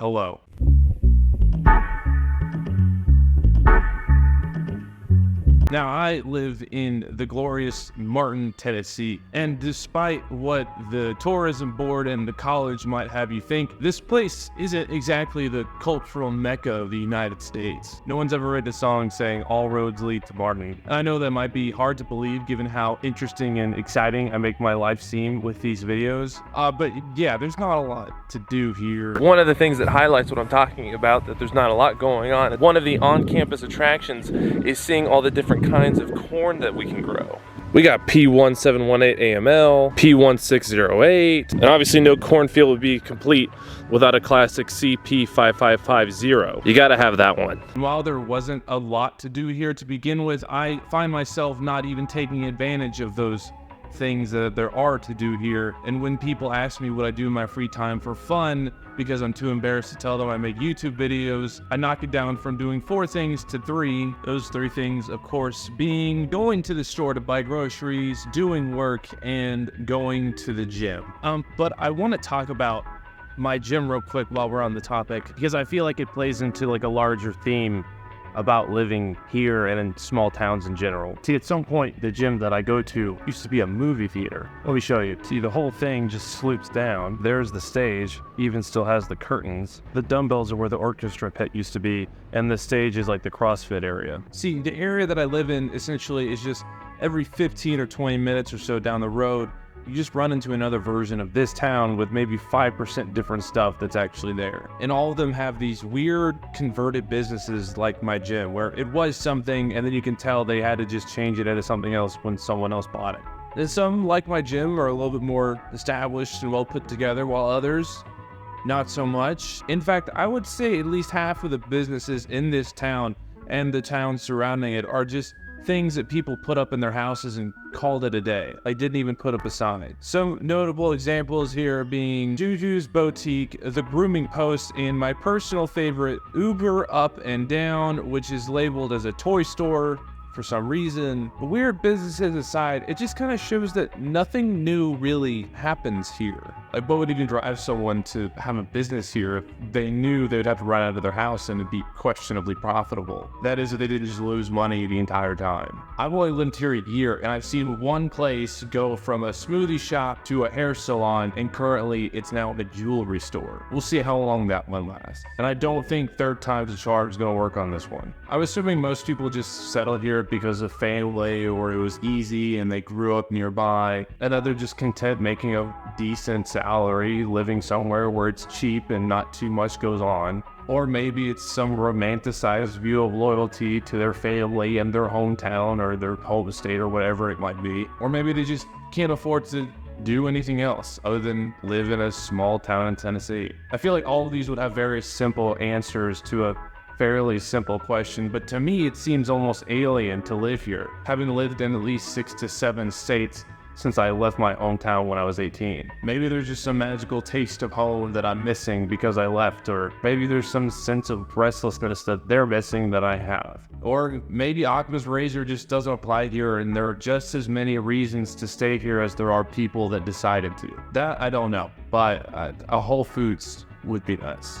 hello. Now, I live in the glorious Martin, Tennessee, and despite what the tourism board and the college might have you think, this place isn't exactly the cultural mecca of the United States. No one's ever written a song saying all roads lead to Martin. And I know that might be hard to believe given how interesting and exciting I make my life seem with these videos, but yeah, there's not a lot to do here. One of the things that highlights what I'm talking about, that there's not a lot going on, one of the on-campus attractions is seeing all the different kinds of corn that we can grow. We got P1718 AML, P1608, and obviously no cornfield would be complete without a classic CP5550. You gotta have that one. While there wasn't a lot to do here to begin with, I find myself not even taking advantage of those things that there are to do here. And when people ask me what I do in my free time for fun, because I'm too embarrassed to tell them I make YouTube videos, I knock it down from doing 4 things to 3. Those 3 things, of course, being going to the store to buy groceries, doing work, and going to the gym. But I want to talk about my gym real quick while we're on the topic, because I feel like it plays into like a larger theme about living here and in small towns in general. See, at some point, the gym that I go to used to be a movie theater. Let me show you. See, the whole thing just slopes down. There's the stage, even still has the curtains. The dumbbells are where the orchestra pit used to be, and the stage is like the CrossFit area. See, the area that I live in essentially is just every 15 or 20 minutes or so down the road, you just run into another version of this town with maybe 5% different stuff that's actually there. And all of them have these weird converted businesses like my gym, where it was something and then you can tell they had to just change it into something else when someone else bought it. And some, like my gym, are a little bit more established and well put together, while others, not so much. In fact, I would say at least half of the businesses in this town and the towns surrounding it are just things that people put up in their houses and called it a day. I didn't even put up a sign. Some notable examples here being Juju's Boutique, The Grooming Post, and my personal favorite, Uber Up and Down, which is labeled as a toy store for some reason. Weird businesses aside, it just kind of shows that nothing new really happens here. Like, what would even drive someone to have a business here if they knew they would have to run out of their house and it'd be questionably profitable? That is, if they didn't just lose money the entire time. I've only lived here a year, and I've seen one place go from a smoothie shop to a hair salon, and currently it's now a jewelry store. We'll see how long that one lasts. And I don't think third time's a charm is gonna work on this one. I'm assuming most people just settled here because of family, or it was easy and they grew up nearby, and that they're just content making a decent salary, living somewhere where it's cheap and not too much goes on. Or maybe it's some romanticized view of loyalty to their family and their hometown or their home state or whatever it might be. Or maybe they just can't afford to do anything else other than live in a small town in Tennessee. I feel like all of these would have very simple answers to a fairly simple question, but to me it seems almost alien to live here, having lived in at least 6 to 7 states since I left my hometown when I was 18. Maybe there's just some magical taste of home that I'm missing because I left, or maybe there's some sense of restlessness that they're missing that I have. Or maybe Occam's razor just doesn't apply here and there are just as many reasons to stay here as there are people that decided to. That I don't know, but a Whole Foods would be nice.